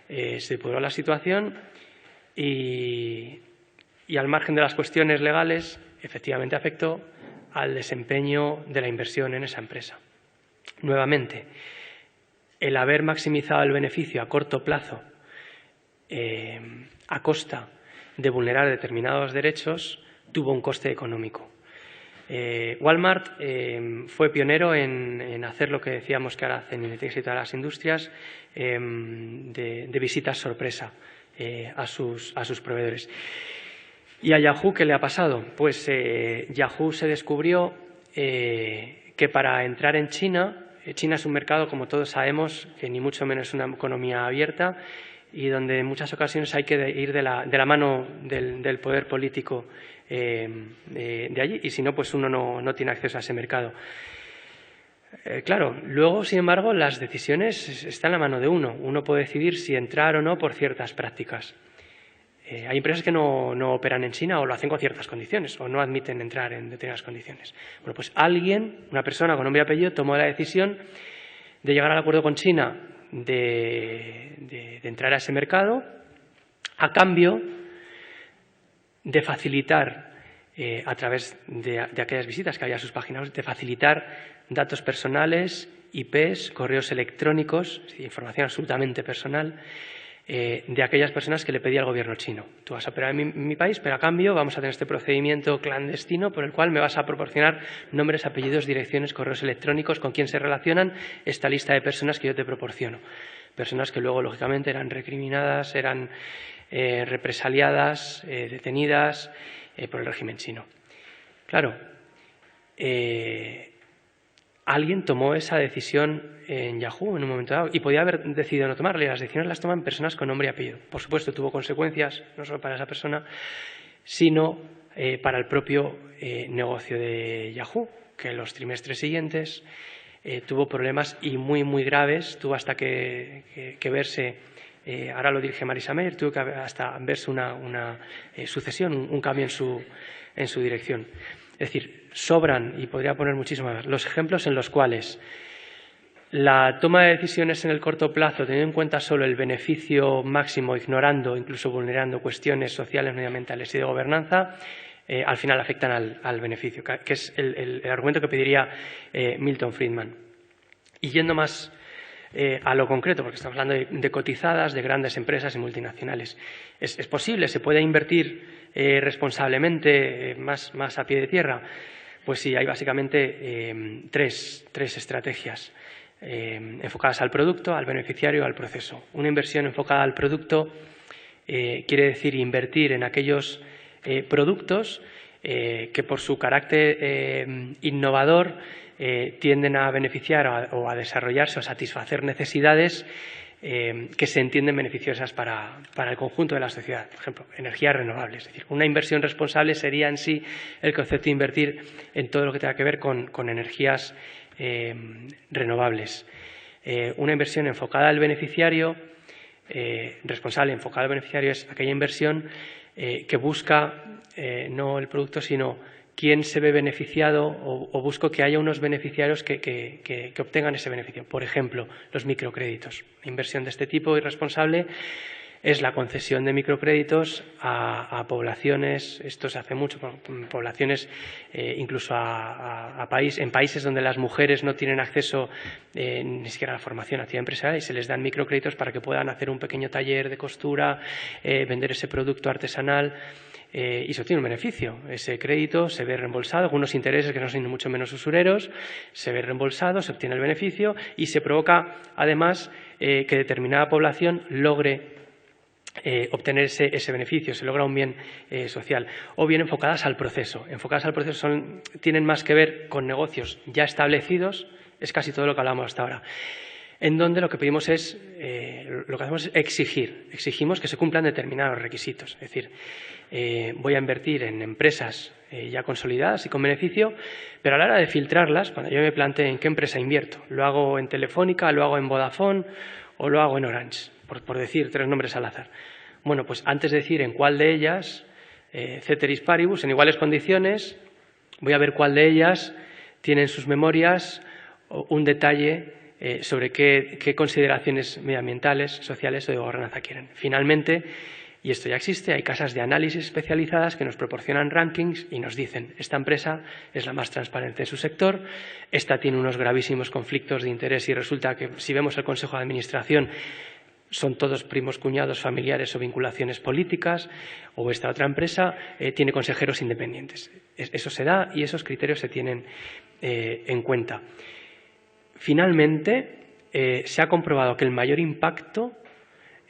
se depuró la situación y al margen de las cuestiones legales, efectivamente afectó al desempeño de la inversión en esa empresa. Nuevamente, el haber maximizado el beneficio a corto plazo a costa de vulnerar determinados derechos tuvo un coste económico. Walmart fue pionero en hacer lo que decíamos que ahora hacen Inditex y todas las industrias, de visitas sorpresa a sus proveedores. ¿Y a Yahoo qué le ha pasado? Pues Yahoo se descubrió que para entrar en China, China es un mercado, como todos sabemos, que ni mucho menos es una economía abierta y donde en muchas ocasiones hay que ir de la mano del poder político de allí, y si no, pues uno no tiene acceso a ese mercado. Claro, luego, sin embargo, las decisiones están en la mano de uno. Uno puede decidir si entrar o no por ciertas prácticas. Hay empresas que no operan en China o lo hacen con ciertas condiciones o no admiten entrar en determinadas condiciones. Bueno, pues alguien, una persona con nombre y apellido, tomó la decisión de llegar al acuerdo con China de entrar a ese mercado a cambio de facilitar, a través de aquellas visitas que había a sus páginas, de facilitar datos personales, IPs, correos electrónicos, información absolutamente personal, de aquellas personas que le pedía el gobierno chino. Tú vas a operar en mi país, pero a cambio vamos a tener este procedimiento clandestino por el cual me vas a proporcionar nombres, apellidos, direcciones, correos electrónicos, con quién se relacionan esta lista de personas que yo te proporciono. Personas que luego, lógicamente, eran recriminadas, eran represaliadas, detenidas por el régimen chino. Claro, alguien tomó esa decisión en Yahoo en un momento dado y podía haber decidido no tomarla. Las decisiones las toman personas con nombre y apellido. Por supuesto, tuvo consecuencias no solo para esa persona, sino para el propio negocio de Yahoo, que en los trimestres siguientes tuvo problemas y muy, muy graves. Tuvo hasta que verse, ahora lo dirige Marisa Mayer, tuvo que hasta verse una sucesión, un cambio en su dirección. Es decir, sobran, y podría poner muchísimo más, los ejemplos en los cuales la toma de decisiones en el corto plazo, teniendo en cuenta solo el beneficio máximo, ignorando, incluso vulnerando cuestiones sociales, medioambientales y de gobernanza, al final afectan al beneficio, que es el argumento que pediría Milton Friedman. Y yendo más a lo concreto, porque estamos hablando de cotizadas, de grandes empresas y multinacionales. Es posible, se puede invertir responsablemente, más a pie de tierra. Pues sí, hay básicamente tres estrategias enfocadas al producto, al beneficiario, al proceso. Una inversión enfocada al producto quiere decir invertir en aquellos productos que por su carácter innovador tienden a beneficiar o a desarrollarse o satisfacer necesidades que se entienden beneficiosas para el conjunto de la sociedad. Por ejemplo, energías renovables. Es decir, una inversión responsable sería en sí el concepto de invertir en todo lo que tenga que ver con energías renovables. Una inversión enfocada al beneficiario, responsable enfocada al beneficiario, es aquella inversión que busca no el producto, sino quién se ve beneficiado o busco que haya unos beneficiarios que obtengan ese beneficio. Por ejemplo, los microcréditos. Una inversión de este tipo irresponsable es la concesión de microcréditos a poblaciones, esto se hace mucho, poblaciones incluso en países donde las mujeres no tienen acceso ni siquiera a la formación, a la actividad empresarial, y se les dan microcréditos para que puedan hacer un pequeño taller de costura, vender ese producto artesanal. Y se obtiene un beneficio. Ese crédito se ve reembolsado, algunos intereses que no son mucho menos usureros, se ve reembolsado, se obtiene el beneficio y se provoca, además, que determinada población logre obtener ese beneficio, se logra un bien social. O bien enfocadas al proceso. Enfocadas al proceso tienen más que ver con negocios ya establecidos, es casi todo lo que hablamos hasta ahora, en donde lo que pedimos es, lo que hacemos es exigimos que se cumplan determinados requisitos. Es decir, voy a invertir en empresas ya consolidadas y con beneficio, pero a la hora de filtrarlas, cuando yo me plantee en qué empresa invierto, lo hago en Telefónica, lo hago en Vodafone o lo hago en Orange, por decir 3 nombres al azar. Bueno, pues antes de decir en cuál de ellas, ceteris paribus, en iguales condiciones, voy a ver cuál de ellas tiene en sus memorias un detalle sobre qué consideraciones medioambientales, sociales o de gobernanza quieren. Finalmente, y esto ya existe, hay casas de análisis especializadas que nos proporcionan rankings y nos dicen esta empresa es la más transparente de su sector, esta tiene unos gravísimos conflictos de interés y resulta que si vemos el Consejo de Administración son todos primos, cuñados, familiares o vinculaciones políticas, o esta otra empresa tiene consejeros independientes. Eso se da y esos criterios se tienen en cuenta. Finalmente, se ha comprobado que el mayor impacto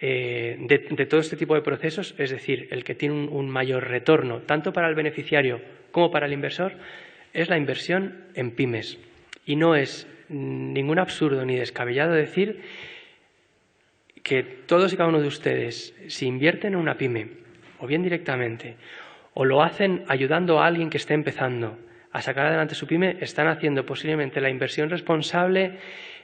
de todo este tipo de procesos, es decir, el que tiene un mayor retorno tanto para el beneficiario como para el inversor, es la inversión en pymes. Y no es ningún absurdo ni descabellado decir que todos y cada uno de ustedes, si invierten en una pyme, o bien directamente, o lo hacen ayudando a alguien que esté empezando a sacar adelante su pyme, están haciendo posiblemente la inversión responsable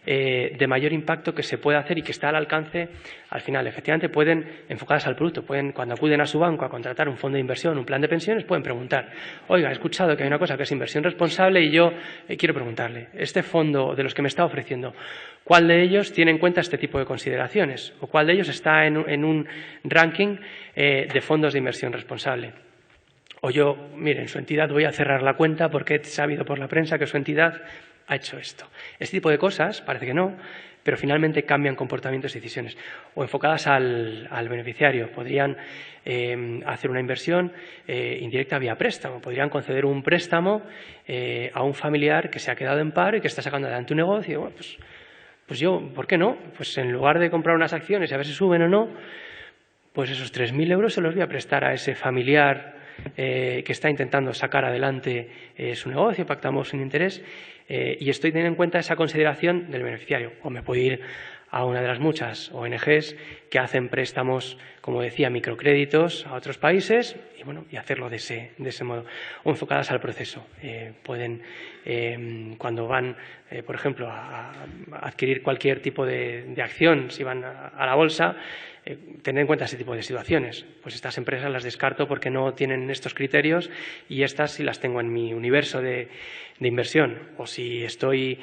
de mayor impacto que se puede hacer y que está al alcance al final. Efectivamente, pueden, enfocadas al producto, pueden, cuando acuden a su banco a contratar un fondo de inversión, un plan de pensiones, pueden preguntar, oiga, he escuchado que hay una cosa que es inversión responsable y yo quiero preguntarle, este fondo de los que me está ofreciendo, ¿cuál de ellos tiene en cuenta este tipo de consideraciones? ¿O cuál de ellos está en un ranking de fondos de inversión responsable? O yo, mire, en su entidad voy a cerrar la cuenta porque he sabido por la prensa que su entidad ha hecho esto. Este tipo de cosas, parece que no, pero finalmente cambian comportamientos y decisiones. O enfocadas al beneficiario. Podrían hacer una inversión indirecta vía préstamo. Podrían conceder un préstamo a un familiar que se ha quedado en paro y que está sacando adelante un negocio. Bueno, pues yo, ¿por qué no? Pues en lugar de comprar unas acciones y a ver si suben o no, pues esos 3.000 euros se los voy a prestar a ese familiar que está intentando sacar adelante su negocio, pactamos un interés y estoy teniendo en cuenta esa consideración del beneficiario. O me puedo ir a una de las muchas ONGs que hacen préstamos, como decía, microcréditos a otros países y, bueno, y hacerlo de ese modo. O enfocadas al proceso. Pueden, cuando van, por ejemplo, a adquirir cualquier tipo de acción, si van a la bolsa, tener en cuenta ese tipo de situaciones. Pues estas empresas las descarto porque no tienen estos criterios y estas sí las tengo en mi universo de inversión. O si estoy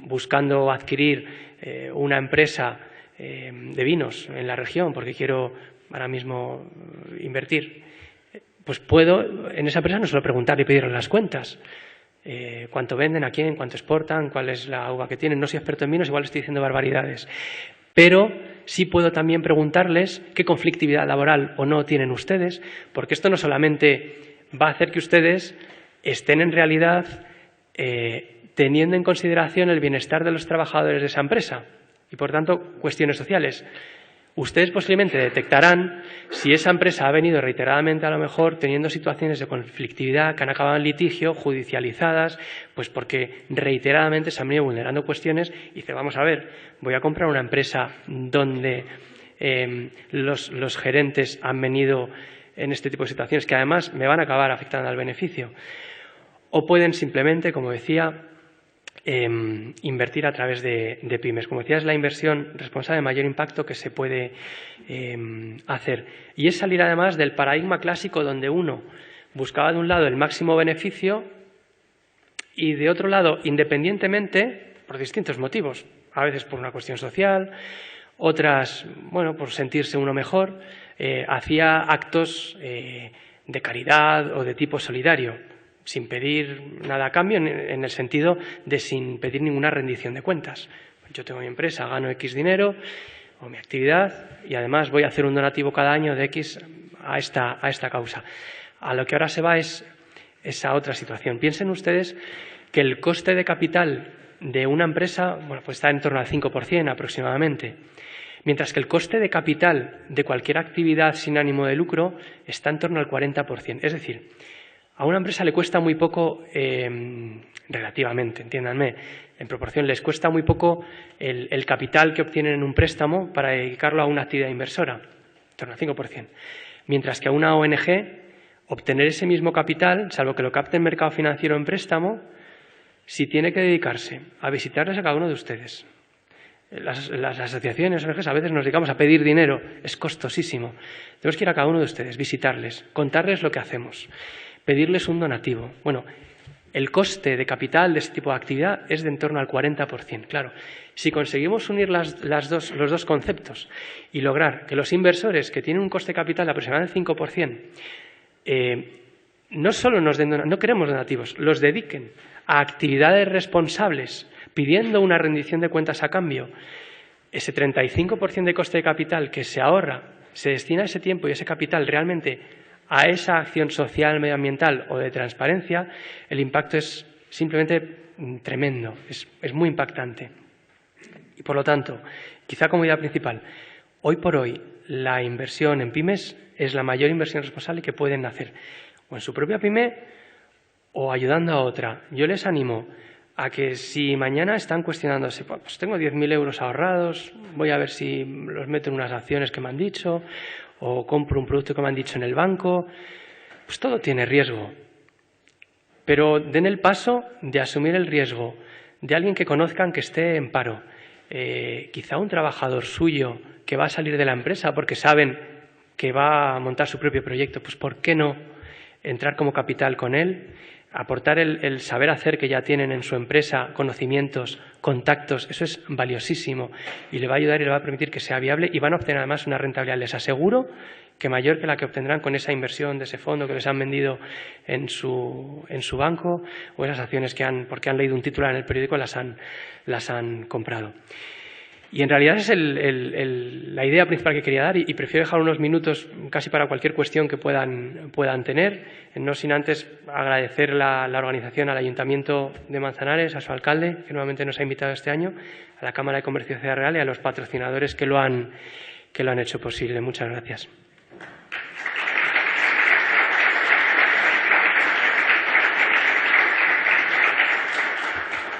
buscando adquirir una empresa de vinos en la región porque quiero ahora mismo invertir, pues puedo en esa empresa no solo preguntar y pedirle las cuentas. Cuánto venden, a quién, cuánto exportan, cuál es la uva que tienen. No soy experto en vinos, igual estoy diciendo barbaridades. Pero sí puedo también preguntarles qué conflictividad laboral o no tienen ustedes, porque esto no solamente va a hacer que ustedes estén en realidad teniendo en consideración el bienestar de los trabajadores de esa empresa y, por tanto, cuestiones sociales. Ustedes posiblemente detectarán si esa empresa ha venido reiteradamente, a lo mejor, teniendo situaciones de conflictividad que han acabado en litigio, judicializadas, pues porque reiteradamente se han venido vulnerando cuestiones y dice, vamos a ver, voy a comprar una empresa donde los gerentes han venido en este tipo de situaciones que además me van a acabar afectando al beneficio. O pueden simplemente, como decía, invertir a través de pymes. Como decía, es la inversión responsable de mayor impacto que se puede hacer. Y es salir además del paradigma clásico donde uno buscaba de un lado el máximo beneficio y de otro lado, independientemente, por distintos motivos, a veces por una cuestión social, otras, bueno, por sentirse uno mejor, hacía actos de caridad o de tipo solidario, sin pedir nada a cambio, en el sentido de sin pedir ninguna rendición de cuentas. Yo tengo mi empresa, gano X dinero o mi actividad y además voy a hacer un donativo cada año de X a esta causa. A lo que ahora se va es esa otra situación. Piensen ustedes que el coste de capital de una empresa, bueno, pues está en torno al 5% aproximadamente, mientras que el coste de capital de cualquier actividad sin ánimo de lucro está en torno al 40%. Es decir, a una empresa le cuesta muy poco, relativamente, entiéndanme, en proporción les cuesta muy poco el capital que obtienen en un préstamo para dedicarlo a una actividad inversora, en torno al 5%. Mientras que a una ONG, obtener ese mismo capital, salvo que lo capte en mercado financiero en préstamo, si tiene que dedicarse a visitarles a cada uno de ustedes. Las asociaciones, ONGs, a veces nos dedicamos a pedir dinero, es costosísimo. Tenemos que ir a cada uno de ustedes, visitarles, contarles lo que hacemos, pedirles un donativo. Bueno, el coste de capital de este tipo de actividad es de en torno al 40%. Claro, si conseguimos unir los dos conceptos y lograr que los inversores que tienen un coste de capital de aproximadamente el 5%, no solo no queremos donativos, los dediquen a actividades responsables pidiendo una rendición de cuentas a cambio, ese 35% de coste de capital que se ahorra, se destina ese tiempo y ese capital realmente a esa acción social, medioambiental o de transparencia, el impacto es simplemente tremendo, es muy impactante. Y por lo tanto, quizá como idea principal, hoy por hoy la inversión en pymes es la mayor inversión responsable que pueden hacer, o en su propia pyme o ayudando a otra. Yo les animo a que si mañana están cuestionándose, pues tengo 10.000 euros ahorrados, voy a ver si los meto en unas acciones que me han dicho o compro un producto que me han dicho en el banco, pues todo tiene riesgo. Pero den el paso de asumir el riesgo de alguien que conozcan que esté en paro, quizá un trabajador suyo que va a salir de la empresa porque saben que va a montar su propio proyecto, pues ¿por qué no entrar como capital con él? Aportar el saber hacer que ya tienen en su empresa, conocimientos, contactos, eso es valiosísimo y le va a ayudar y le va a permitir que sea viable y van a obtener además una rentabilidad, les aseguro, que mayor que la que obtendrán con esa inversión de ese fondo que les han vendido en su banco o esas acciones que porque han leído un titular en el periódico las han comprado. Y en realidad es la idea principal que quería dar y prefiero dejar unos minutos casi para cualquier cuestión que puedan tener, no sin antes agradecer la organización al Ayuntamiento de Manzanares, a su alcalde, que nuevamente nos ha invitado este año, a la Cámara de Comercio de Ciudad Real y a los patrocinadores que lo han hecho posible. Muchas gracias.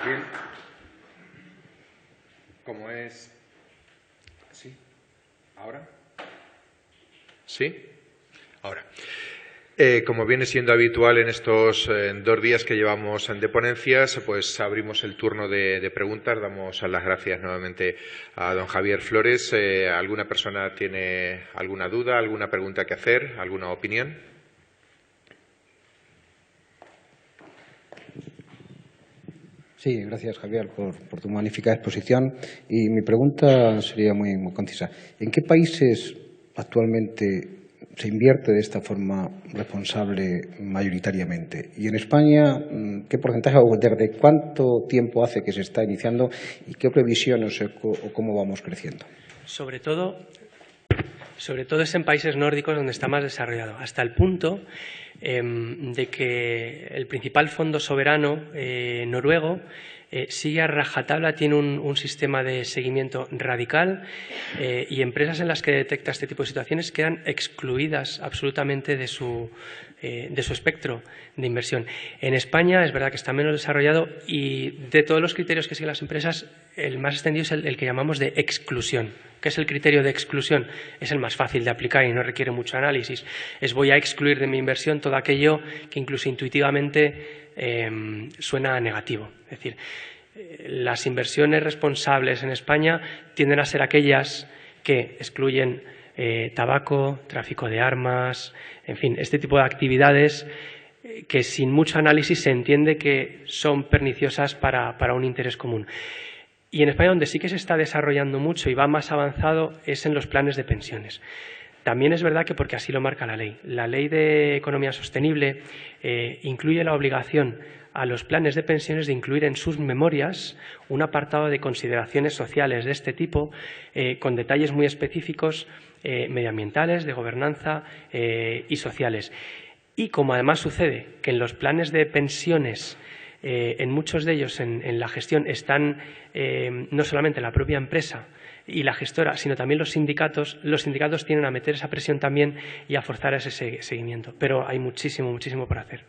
Bien. Como es... ¿Sí? ¿Ahora? ¿Sí? Ahora. Como viene siendo habitual en estos 2 días que llevamos de ponencias, pues abrimos el turno de preguntas. Damos las gracias nuevamente a don Javier Flores. ¿Alguna persona tiene alguna duda, alguna pregunta que hacer, alguna opinión? Sí, gracias Javier por tu magnífica exposición y mi pregunta sería muy concisa. ¿En qué países actualmente se invierte de esta forma responsable mayoritariamente? Y en España, ¿qué porcentaje o desde cuánto tiempo hace que se está iniciando y qué previsiones o cómo vamos creciendo? Sobre todo es en países nórdicos donde está más desarrollado, hasta el punto de que el principal fondo soberano noruego sigue a rajatabla, tiene un sistema de seguimiento radical y empresas en las que detecta este tipo de situaciones quedan excluidas absolutamente de su espectro de inversión. En España es verdad que está menos desarrollado y de todos los criterios que siguen las empresas, el más extendido es el que llamamos de exclusión. ¿Qué es el criterio de exclusión? Es el más fácil de aplicar y no requiere mucho análisis. Es voy a excluir de mi inversión todo aquello que incluso intuitivamente suena negativo. Es decir, las inversiones responsables en España tienden a ser aquellas que excluyen tabaco, tráfico de armas, en fin, este tipo de actividades que sin mucho análisis se entiende que son perniciosas para un interés común. Y en España donde sí que se está desarrollando mucho y va más avanzado es en los planes de pensiones. También es verdad que porque así lo marca la ley. La Ley de Economía Sostenible incluye la obligación a los planes de pensiones de incluir en sus memorias un apartado de consideraciones sociales de este tipo, con detalles muy específicos medioambientales, de gobernanza y sociales. Y como además sucede que en los planes de pensiones, en muchos de ellos en la gestión están no solamente la propia empresa y la gestora, sino también los sindicatos tienden a meter esa presión también y a forzar ese seguimiento. Pero hay muchísimo, muchísimo por hacer.